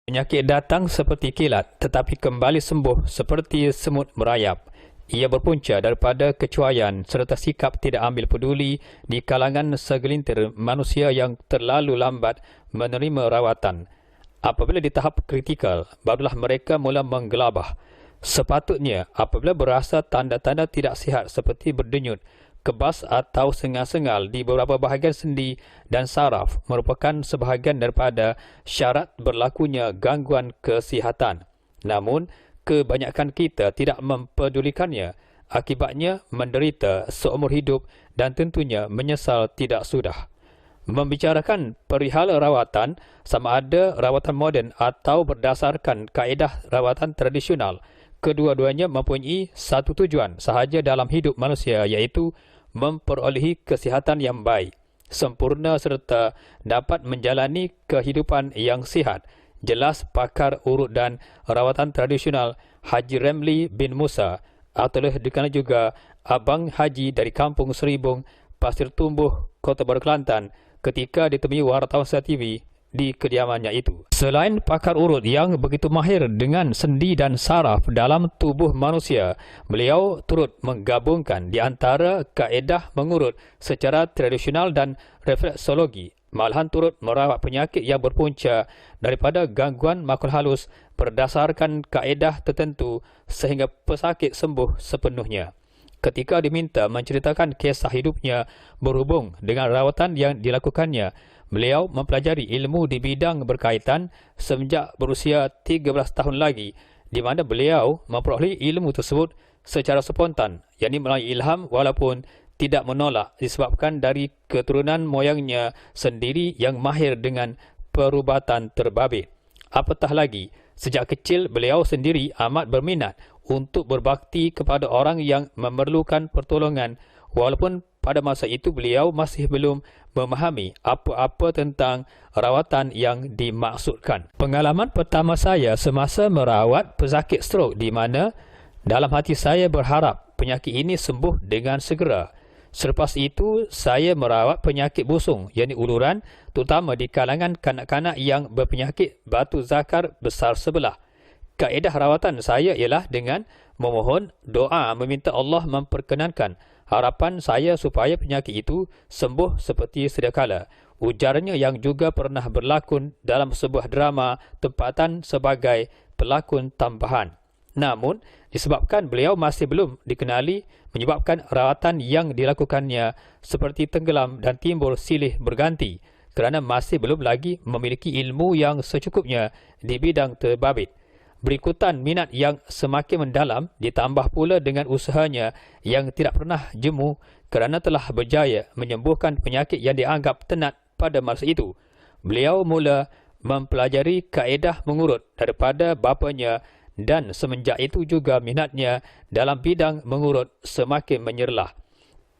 Penyakit datang seperti kilat tetapi kembali sembuh seperti semut merayap. Ia berpunca daripada kecuaian serta sikap tidak ambil peduli di kalangan segelintir manusia yang terlalu lambat menerima rawatan. Apabila di tahap kritikal, barulah mereka mula menggelabah. Sepatutnya, apabila berasa tanda-tanda tidak sihat seperti berdenyut, kebas atau sengal-sengal di beberapa bahagian sendi dan saraf merupakan sebahagian daripada syarat berlakunya gangguan kesihatan. Namun, kebanyakan kita tidak mempedulikannya. Akibatnya menderita seumur hidup dan tentunya menyesal tidak sudah. Membicarakan perihal rawatan, sama ada rawatan moden atau berdasarkan kaedah rawatan tradisional, kedua-duanya mempunyai satu tujuan sahaja dalam hidup manusia, iaitu memperolehi kesihatan yang baik, sempurna serta dapat menjalani kehidupan yang sihat. Jelas pakar urut dan rawatan tradisional Haji Ramli bin Musa, atau dikenal juga Abang Haji dari Kampung Seribung, Pasir Tumbuh, Kota Baru Kelantan, ketika ditemui wartawan Setia TV di kediamannya itu. Selain pakar urut yang begitu mahir dengan sendi dan saraf dalam tubuh manusia, beliau turut menggabungkan di antara kaedah mengurut secara tradisional dan refleksologi, malahan turut merawat penyakit yang berpunca daripada gangguan makhluk halus berdasarkan kaedah tertentu sehingga pesakit sembuh sepenuhnya. Ketika diminta menceritakan kisah hidupnya berhubung dengan rawatan yang dilakukannya, beliau mempelajari ilmu di bidang berkaitan semenjak berusia 13 tahun lagi, di mana beliau memperoleh ilmu tersebut secara spontan, yakni melalui ilham walaupun tidak menolak disebabkan dari keturunan moyangnya sendiri yang mahir dengan perubatan terbabit. Apatah lagi, sejak kecil beliau sendiri amat berminat untuk berbakti kepada orang yang memerlukan pertolongan, walaupun pada masa itu beliau masih belum memahami apa-apa tentang rawatan yang dimaksudkan. Pengalaman pertama saya semasa merawat pesakit strok, di mana dalam hati saya berharap penyakit ini sembuh dengan segera. Selepas itu, saya merawat penyakit busung, yakni uluran, terutama di kalangan kanak-kanak yang berpenyakit batu zakar besar sebelah. Kaedah rawatan saya ialah dengan memohon doa meminta Allah memperkenankan harapan saya supaya penyakit itu sembuh seperti sedia kala. Ujarnya yang juga pernah berlakon dalam sebuah drama tempatan sebagai pelakon tambahan. Namun, disebabkan beliau masih belum dikenali, menyebabkan rawatan yang dilakukannya seperti tenggelam dan timbul silih berganti kerana masih belum lagi memiliki ilmu yang secukupnya di bidang terbabit. Berikutan minat yang semakin mendalam ditambah pula dengan usahanya yang tidak pernah jemu kerana telah berjaya menyembuhkan penyakit yang dianggap tenat pada masa itu. Beliau mula mempelajari kaedah mengurut daripada bapanya, dan semenjak itu juga minatnya dalam bidang mengurut semakin menyerlah.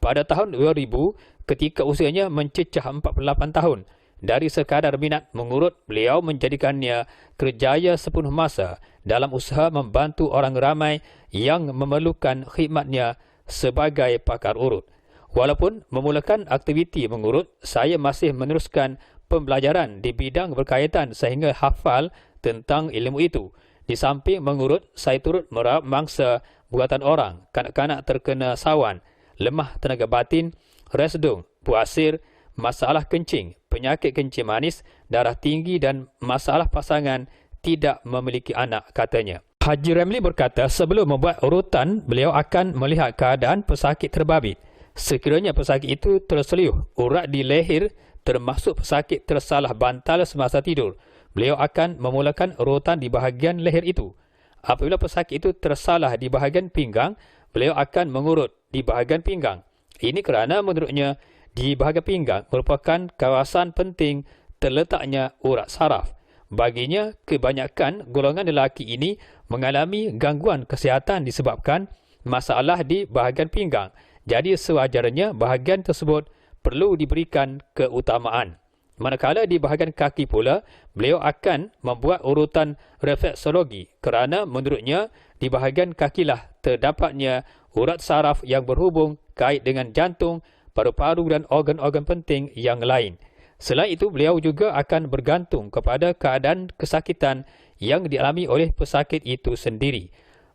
Pada tahun 2000, ketika usianya mencecah 48 tahun, dari sekadar minat mengurut, beliau menjadikannya kerjaya sepenuh masa dalam usaha membantu orang ramai yang memerlukan khidmatnya sebagai pakar urut. Walaupun memulakan aktiviti mengurut, saya masih meneruskan pembelajaran di bidang berkaitan sehingga hafal tentang ilmu itu. Di samping mengurut, saya turut merawat mangsa buatan orang, kanak-kanak terkena sawan, lemah tenaga batin, resdung, puasir, masalah kencing, penyakit kencing manis, darah tinggi dan masalah pasangan tidak memiliki anak, katanya. Haji Ramli berkata sebelum membuat urutan, beliau akan melihat keadaan pesakit terbabit. Sekiranya pesakit itu terseliuh, urat di leher, termasuk pesakit tersalah bantal semasa tidur, beliau akan memulakan urutan di bahagian leher itu. Apabila pesakit itu tersalah di bahagian pinggang, beliau akan mengurut di bahagian pinggang. Ini kerana menurutnya, di bahagian pinggang merupakan kawasan penting terletaknya urat saraf. Baginya, kebanyakan golongan lelaki ini mengalami gangguan kesihatan disebabkan masalah di bahagian pinggang. Jadi sewajarnya bahagian tersebut perlu diberikan keutamaan. Manakala di bahagian kaki pula, beliau akan membuat urutan refleksologi kerana menurutnya di bahagian kakilah terdapatnya urat saraf yang berhubung kait dengan jantung, paru-paru dan organ-organ penting yang lain. Selain itu, beliau juga akan bergantung kepada keadaan kesakitan yang dialami oleh pesakit itu sendiri.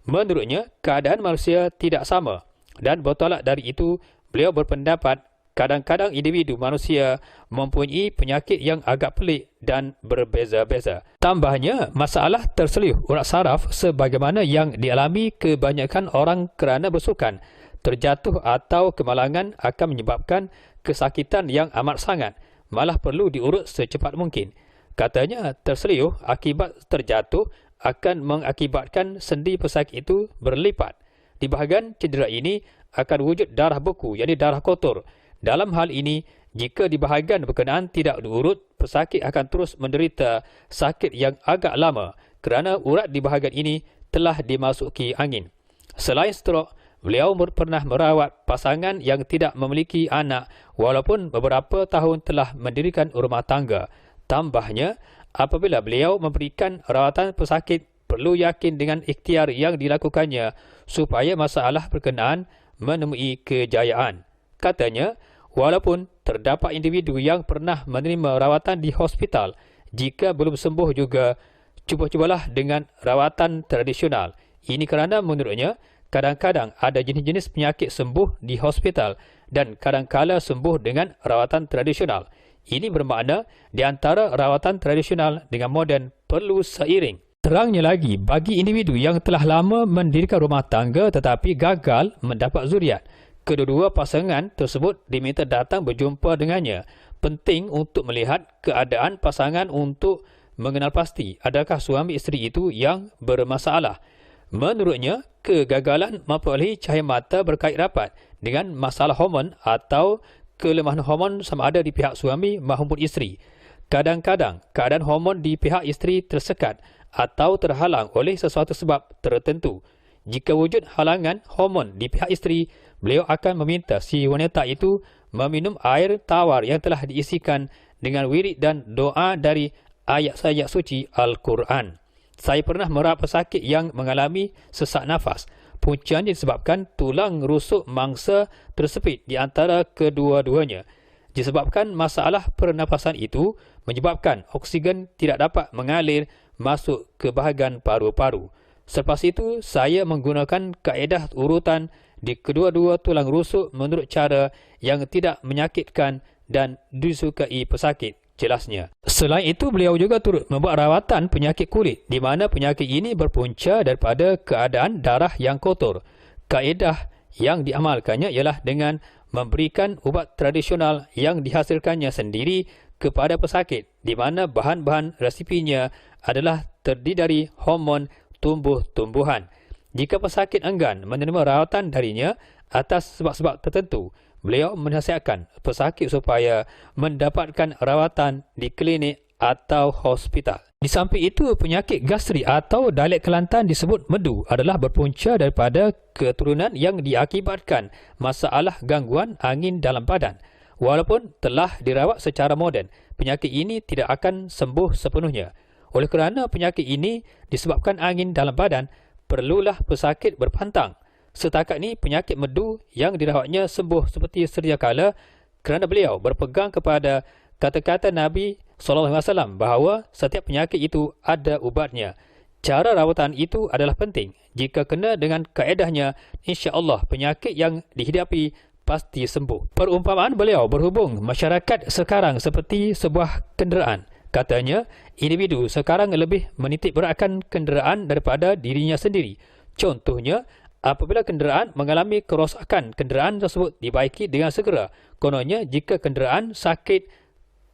Menurutnya, keadaan manusia tidak sama dan bertolak dari itu, beliau berpendapat kadang-kadang individu manusia mempunyai penyakit yang agak pelik dan berbeza-beza. Tambahnya, masalah terselih urat saraf sebagaimana yang dialami kebanyakan orang kerana bersukan, terjatuh atau kemalangan akan menyebabkan kesakitan yang amat sangat, malah perlu diurut secepat mungkin. Katanya, terselih akibat terjatuh akan mengakibatkan sendi pesakit itu berlipat. Di bahagian cedera ini akan wujud darah beku, yakni darah kotor. Dalam hal ini, jika di bahagian berkenaan tidak diurut, pesakit akan terus menderita sakit yang agak lama kerana urat di bahagian ini telah dimasuki angin. Selain strok, beliau pernah merawat pasangan yang tidak memiliki anak walaupun beberapa tahun telah mendirikan rumah tangga. Tambahnya, apabila beliau memberikan rawatan pesakit, perlu yakin dengan ikhtiar yang dilakukannya supaya masalah berkenaan menemui kejayaan. Katanya, walaupun terdapat individu yang pernah menerima rawatan di hospital, jika belum sembuh juga, cuba-cubalah dengan rawatan tradisional. Ini kerana menurutnya, kadang-kadang ada jenis-jenis penyakit sembuh di hospital dan kadang-kala sembuh dengan rawatan tradisional. Ini bermakna di antara rawatan tradisional dengan moden perlu seiring. Terangnya lagi, bagi individu yang telah lama mendirikan rumah tangga tetapi gagal mendapat zuriat, kedua-dua pasangan tersebut diminta datang berjumpa dengannya. Penting untuk melihat keadaan pasangan untuk mengenal pasti adakah suami isteri itu yang bermasalah. Menurutnya, kegagalan memperolehi cahaya mata berkait rapat dengan masalah hormon atau kelemahan hormon sama ada di pihak suami maupun isteri. Kadang-kadang, keadaan hormon di pihak isteri tersekat atau terhalang oleh sesuatu sebab tertentu. Jika wujud halangan hormon di pihak isteri, beliau akan meminta si wanita itu meminum air tawar yang telah diisikan dengan wirid dan doa dari ayat-ayat suci Al-Quran. Saya pernah merawat pesakit yang mengalami sesak nafas. Puncanya disebabkan tulang rusuk mangsa tersepit di antara kedua-duanya. Disebabkan masalah pernafasan itu menyebabkan oksigen tidak dapat mengalir masuk ke bahagian paru-paru. Selepas itu, saya menggunakan kaedah urutan di kedua-dua tulang rusuk menurut cara yang tidak menyakitkan dan disukai pesakit, jelasnya. Selain itu, beliau juga turut membuat rawatan penyakit kulit, di mana penyakit ini berpunca daripada keadaan darah yang kotor. Kaedah yang diamalkannya ialah dengan memberikan ubat tradisional yang dihasilkannya sendiri kepada pesakit, di mana bahan-bahan resipinya adalah terdiri dari hormon tumbuh-tumbuhan. Jika pesakit enggan menerima rawatan darinya atas sebab-sebab tertentu, beliau menasihatkan pesakit supaya mendapatkan rawatan di klinik atau hospital. Di samping itu, penyakit gastrik atau dialek Kelantan disebut medu adalah berpunca daripada keturunan yang diakibatkan masalah gangguan angin dalam badan. Walaupun telah dirawat secara moden, penyakit ini tidak akan sembuh sepenuhnya. Oleh kerana penyakit ini disebabkan angin dalam badan, perlulah pesakit berpantang. Setakat ini penyakit medu yang dirawatnya sembuh seperti sedia kala kerana beliau berpegang kepada kata-kata Nabi SAW bahawa setiap penyakit itu ada ubatnya. Cara rawatan itu adalah penting. Jika kena dengan kaedahnya, insya-Allah penyakit yang dihidapi pasti sembuh. Perumpamaan beliau berhubung masyarakat sekarang seperti sebuah kenderaan. Katanya, individu sekarang lebih menitik beratkan kenderaan daripada dirinya sendiri. Contohnya, apabila kenderaan mengalami kerosakan, kenderaan tersebut dibaiki dengan segera. Kononnya, jika kenderaan sakit,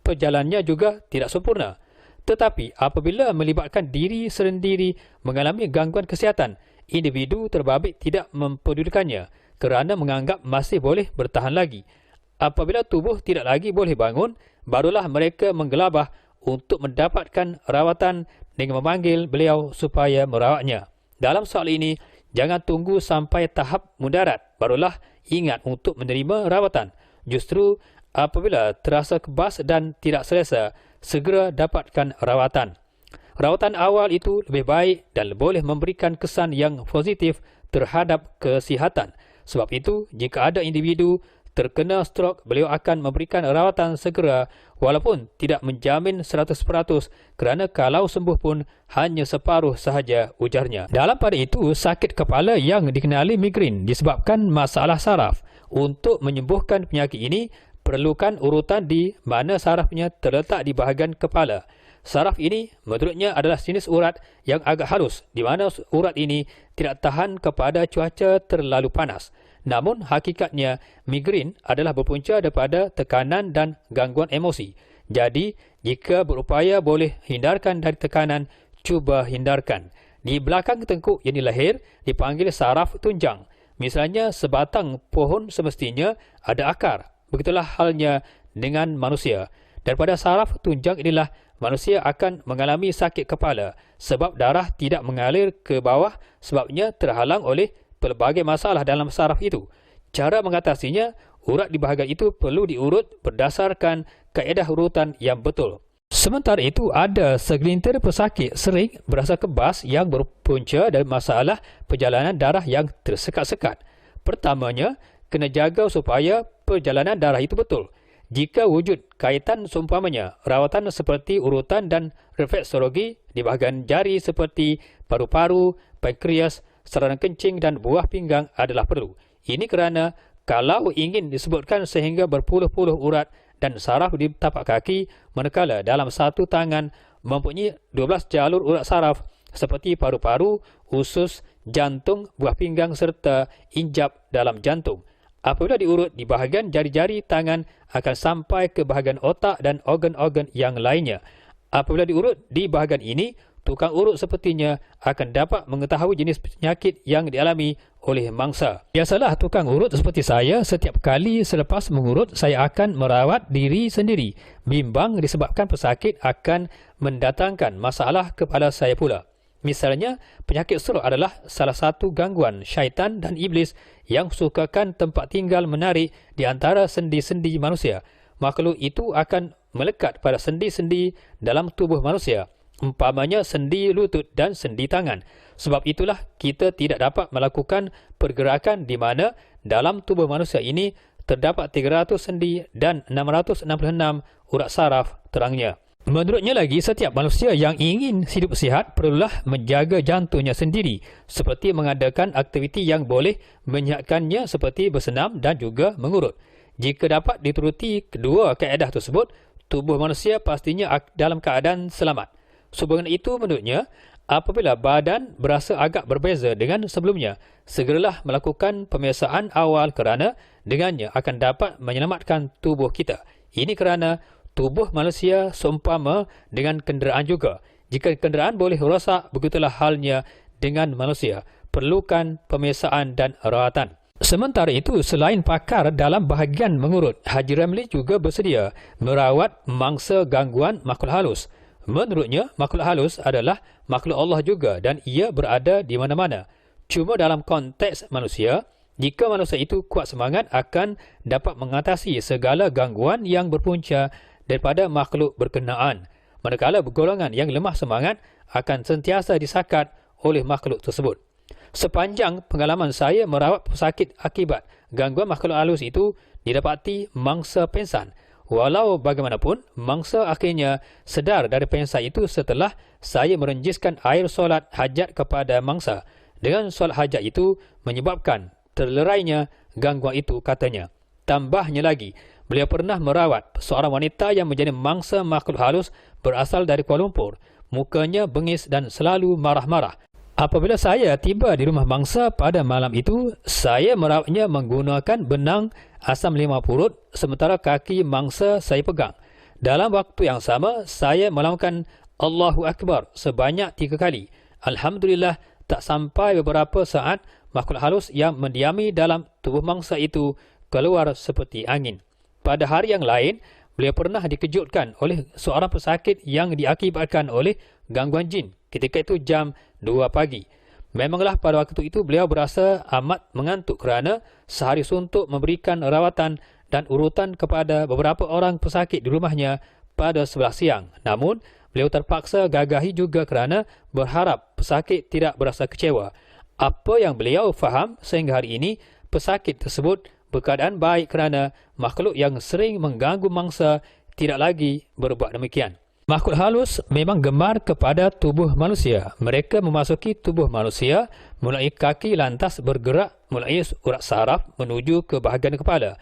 perjalanannya juga tidak sempurna. Tetapi, apabila melibatkan diri sendiri mengalami gangguan kesihatan, individu terbabit tidak mempedulikannya kerana menganggap masih boleh bertahan lagi. Apabila tubuh tidak lagi boleh bangun, barulah mereka menggelabah untuk mendapatkan rawatan dengan memanggil beliau supaya merawatnya. Dalam soal ini, jangan tunggu sampai tahap mudarat, barulah ingat untuk menerima rawatan. Justru, apabila terasa kebas dan tidak selesa, segera dapatkan rawatan. Rawatan awal itu lebih baik dan boleh memberikan kesan yang positif terhadap kesihatan. Sebab itu, jika ada individu terkena strok, beliau akan memberikan rawatan segera walaupun tidak menjamin 100% kerana kalau sembuh pun hanya separuh sahaja, ujarnya. Dalam pada itu, sakit kepala yang dikenali migren disebabkan masalah saraf. Untuk menyembuhkan penyakit ini, perlukan urutan di mana sarafnya terletak di bahagian kepala. Saraf ini menurutnya adalah jenis urat yang agak halus, di mana urat ini tidak tahan kepada cuaca terlalu panas. Namun hakikatnya migren adalah berpunca daripada tekanan dan gangguan emosi. Jadi, jika berupaya boleh hindarkan dari tekanan, cuba hindarkan. Di belakang tengkuk yang dilahir dipanggil saraf tunjang. Misalnya sebatang pohon semestinya ada akar. Begitulah halnya dengan manusia. Daripada saraf tunjang inilah manusia akan mengalami sakit kepala sebab darah tidak mengalir ke bawah, sebabnya terhalang oleh pelbagai masalah dalam saraf itu. Cara mengatasinya, urat di bahagian itu perlu diurut berdasarkan kaedah urutan yang betul. Sementara itu, ada segelintir pesakit sering berasa kebas yang berpunca dari masalah perjalanan darah yang tersekat-sekat. Pertamanya, kena jaga supaya perjalanan darah itu betul. Jika wujud kaitan seumpamanya, rawatan seperti urutan dan refleksologi di bahagian jari seperti paru-paru, pankreas, saluran kencing dan buah pinggang adalah perlu. Ini kerana kalau ingin disebutkan sehingga berpuluh-puluh urat dan saraf di tapak kaki, manakala dalam satu tangan mempunyai 12 jalur urat saraf seperti paru-paru, usus, jantung, buah pinggang serta injap dalam jantung. Apabila diurut di bahagian jari-jari tangan akan sampai ke bahagian otak dan organ-organ yang lainnya. Apabila diurut di bahagian ini, tukang urut sepertinya akan dapat mengetahui jenis penyakit yang dialami oleh mangsa. Biasalah tukang urut seperti saya, setiap kali selepas mengurut saya akan merawat diri sendiri. Bimbang disebabkan pesakit akan mendatangkan masalah kepada saya pula. Misalnya, penyakit strok adalah salah satu gangguan syaitan dan iblis yang sukakan tempat tinggal menarik di antara sendi-sendi manusia. Makhluk itu akan melekat pada sendi-sendi dalam tubuh manusia, umpamanya sendi lutut dan sendi tangan. Sebab itulah kita tidak dapat melakukan pergerakan di mana dalam tubuh manusia ini terdapat 300 sendi dan 666 urat saraf, terangnya. Menurutnya lagi, setiap manusia yang ingin hidup sihat perlulah menjaga jantungnya sendiri, seperti mengadakan aktiviti yang boleh menyihatkannya seperti bersenam dan juga mengurut. Jika dapat dituruti kedua kaedah tersebut, tubuh manusia pastinya dalam keadaan selamat. Sehubungan itu menurutnya, apabila badan berasa agak berbeza dengan sebelumnya, segeralah melakukan pemeriksaan awal kerana dengannya akan dapat menyelamatkan tubuh kita. Ini kerana tubuh manusia seumpama dengan kenderaan juga. Jika kenderaan boleh rosak, begitulah halnya dengan manusia. Perlukan pemeriksaan dan rawatan. Sementara itu, selain pakar dalam bahagian mengurut, Haji Ramli juga bersedia merawat mangsa gangguan makhluk halus. Menurutnya, makhluk halus adalah makhluk Allah juga dan ia berada di mana-mana. Cuma dalam konteks manusia, jika manusia itu kuat semangat akan dapat mengatasi segala gangguan yang berpunca daripada makhluk berkenaan. Manakala bergolongan yang lemah semangat akan sentiasa disakat oleh makhluk tersebut. Sepanjang pengalaman saya merawat pesakit akibat gangguan makhluk halus itu didapati mangsa pengsan. Walau bagaimanapun, mangsa akhirnya sedar dari pengsan itu setelah saya merenjiskan air solat hajat kepada mangsa. Dengan solat hajat itu menyebabkan terlerainya gangguan itu, katanya. Tambahnya lagi, beliau pernah merawat seorang wanita yang menjadi mangsa makhluk halus berasal dari Kuala Lumpur. Mukanya bengis dan selalu marah-marah. Apabila saya tiba di rumah mangsa pada malam itu, saya merawatnya menggunakan benang asam lima purut sementara kaki mangsa saya pegang. Dalam waktu yang sama, saya melakukan Allahu Akbar sebanyak 3 kali. Alhamdulillah, tak sampai beberapa saat makhluk halus yang mendiami dalam tubuh mangsa itu keluar seperti angin. Pada hari yang lain, beliau pernah dikejutkan oleh seorang pesakit yang diakibatkan oleh gangguan jin. Ketika itu jam 2 pagi. Memanglah pada waktu itu beliau berasa amat mengantuk kerana sehari suntuk memberikan rawatan dan urutan kepada beberapa orang pesakit di rumahnya pada 11 siang. Namun, beliau terpaksa gagahi juga kerana berharap pesakit tidak berasa kecewa. Apa yang beliau faham sehingga hari ini, pesakit tersebut berkeadaan baik kerana makhluk yang sering mengganggu mangsa tidak lagi berbuat demikian. Makhluk halus memang gemar kepada tubuh manusia. Mereka memasuki tubuh manusia mulai kaki lantas bergerak mulai urat saraf menuju ke bahagian kepala.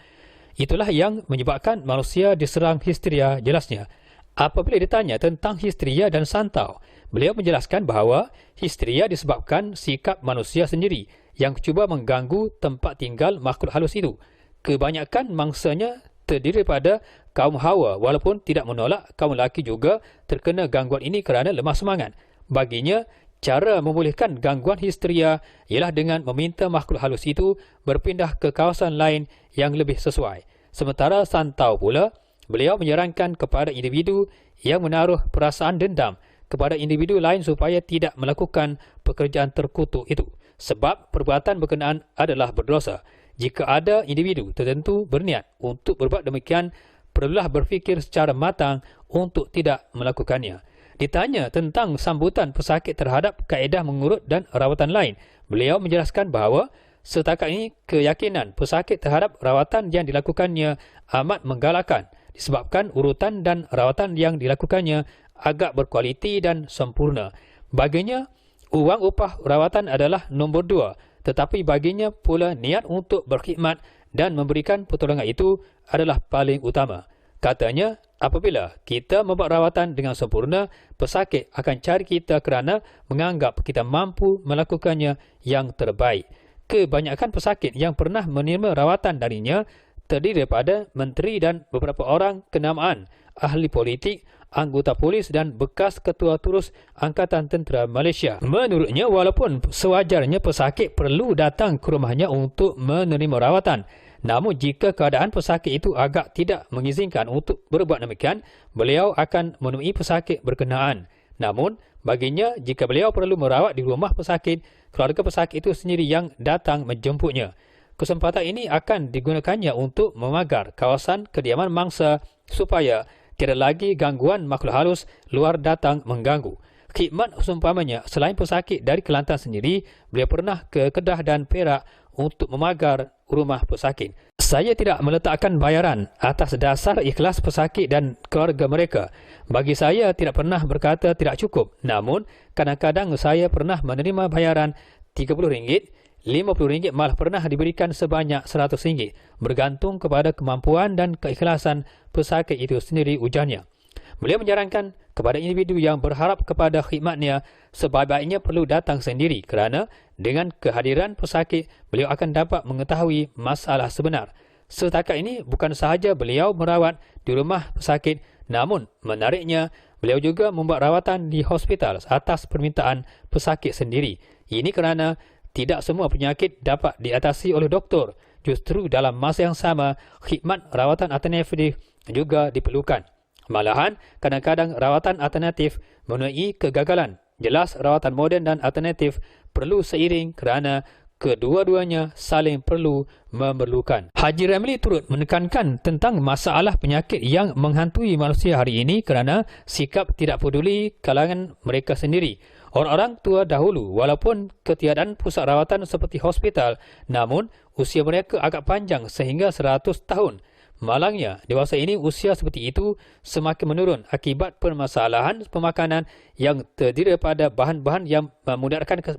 Itulah yang menyebabkan manusia diserang histeria jelasnya. Apabila ditanya tentang histeria dan santau, beliau menjelaskan bahawa histeria disebabkan sikap manusia sendiri yang cuba mengganggu tempat tinggal makhluk halus itu. Kebanyakan mangsanya terdiri daripada kaum Hawa walaupun tidak menolak kaum lelaki juga terkena gangguan ini kerana lemah semangat. Baginya, cara memulihkan gangguan histeria ialah dengan meminta makhluk halus itu berpindah ke kawasan lain yang lebih sesuai. Sementara santau pula, beliau menyarankan kepada individu yang menaruh perasaan dendam kepada individu lain supaya tidak melakukan pekerjaan terkutuk itu. Sebab perbuatan berkenaan adalah berdosa. Jika ada individu tertentu berniat untuk berbuat demikian, perlulah berfikir secara matang untuk tidak melakukannya. Ditanya tentang sambutan pesakit terhadap kaedah mengurut dan rawatan lain, beliau menjelaskan bahawa setakat ini keyakinan pesakit terhadap rawatan yang dilakukannya amat menggalakkan disebabkan urutan dan rawatan yang dilakukannya agak berkualiti dan sempurna. Baginya, uang upah rawatan adalah nombor 2. Tetapi baginya pula niat untuk berkhidmat dan memberikan pertolongan itu adalah paling utama. Katanya, apabila kita membuat rawatan dengan sempurna, pesakit akan cari kita kerana menganggap kita mampu melakukannya yang terbaik. Kebanyakan pesakit yang pernah menerima rawatan darinya terdiri daripada menteri dan beberapa orang kenamaan, ahli politik, anggota polis dan bekas ketua turus Angkatan Tentera Malaysia. Menurutnya, walaupun sewajarnya pesakit perlu datang ke rumahnya untuk menerima rawatan, namun jika keadaan pesakit itu agak tidak mengizinkan untuk berbuat demikian, beliau akan menemui pesakit berkenaan. Namun, baginya jika beliau perlu merawat di rumah pesakit, keluarga pesakit itu sendiri yang datang menjemputnya. Kesempatan ini akan digunakannya untuk memagar kawasan kediaman mangsa supaya tidak lagi gangguan makhluk halus luar datang mengganggu. Khidmat seumpamanya, selain pesakit dari Kelantan sendiri, beliau pernah ke Kedah dan Perak untuk memagar rumah pesakit. Saya tidak meletakkan bayaran atas dasar ikhlas pesakit dan keluarga mereka. Bagi saya tidak pernah berkata tidak cukup. Namun, kadang-kadang saya pernah menerima bayaran RM30, RM50, malah pernah diberikan sebanyak RM100, bergantung kepada kemampuan dan keikhlasan pesakit itu sendiri, ujarnya. Beliau menyarankan kepada individu yang berharap kepada khidmatnya, sebaik-baiknya perlu datang sendiri kerana dengan kehadiran pesakit, beliau akan dapat mengetahui masalah sebenar. Setakat ini, bukan sahaja beliau merawat di rumah pesakit, namun menariknya, beliau juga membuat rawatan di hospital atas permintaan pesakit sendiri. Ini kerana tidak semua penyakit dapat diatasi oleh doktor. Justru dalam masa yang sama, khidmat rawatan alternatif juga diperlukan. Malahan, kadang-kadang rawatan alternatif menemui kegagalan. Jelas, rawatan moden dan alternatif perlu seiring kerana kedua-duanya saling perlu memerlukan. Haji Ramli turut menekankan tentang masalah penyakit yang menghantui manusia hari ini kerana sikap tidak peduli kalangan mereka sendiri. Orang-orang tua dahulu, walaupun ketiadaan pusat rawatan seperti hospital, namun usia mereka agak panjang sehingga 100 tahun. Malangnya, dewasa ini usia seperti itu semakin menurun akibat permasalahan pemakanan yang terdiri daripada bahan-bahan yang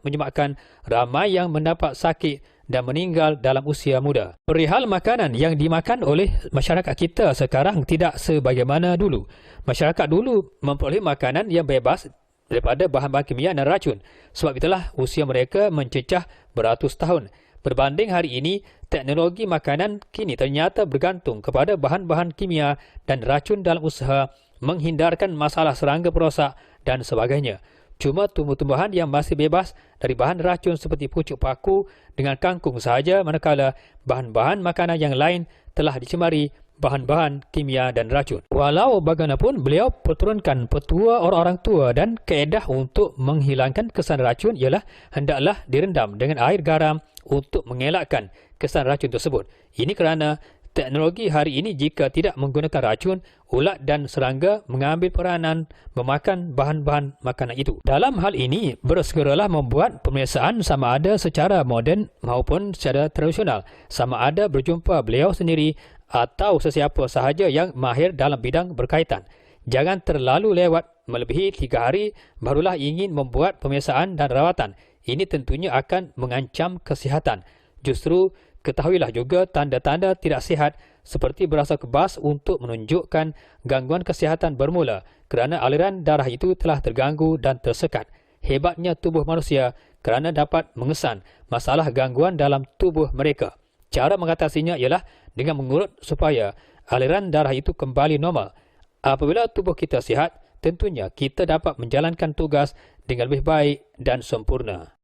menyebabkan ramai yang mendapat sakit dan meninggal dalam usia muda. Perihal makanan yang dimakan oleh masyarakat kita sekarang tidak sebagaimana dulu. Masyarakat dulu memperoleh makanan yang bebas daripada bahan-bahan kimia dan racun. Sebab itulah usia mereka mencecah beratus tahun. Berbanding hari ini, teknologi makanan kini ternyata bergantung kepada bahan-bahan kimia dan racun dalam usaha menghindarkan masalah serangga perosak dan sebagainya. Cuma tumbuh-tumbuhan yang masih bebas dari bahan racun seperti pucuk paku dengan kangkung sahaja, manakala bahan-bahan makanan yang lain telah dicemari bahan-bahan kimia dan racun. Walau bagaimanapun, beliau perturunkan petua orang-orang tua dan kaedah untuk menghilangkan kesan racun ialah hendaklah direndam dengan air garam untuk mengelakkan kesan racun tersebut. Ini kerana teknologi hari ini jika tidak menggunakan racun, ulat dan serangga mengambil peranan memakan bahan-bahan makanan itu. Dalam hal ini, bersegeralah membuat pemeriksaan sama ada secara moden maupun secara tradisional, sama ada berjumpa beliau sendiri atau sesiapa sahaja yang mahir dalam bidang berkaitan. Jangan terlalu lewat melebihi 3 hari barulah ingin membuat pemeriksaan dan rawatan. Ini tentunya akan mengancam kesihatan. Justru ketahuilah juga tanda-tanda tidak sihat seperti berasa kebas untuk menunjukkan gangguan kesihatan bermula kerana aliran darah itu telah terganggu dan tersekat. Hebatnya tubuh manusia kerana dapat mengesan masalah gangguan dalam tubuh mereka. Cara mengatasinya ialah dengan mengurut supaya aliran darah itu kembali normal. Apabila tubuh kita sihat, tentunya kita dapat menjalankan tugas dengan lebih baik dan sempurna.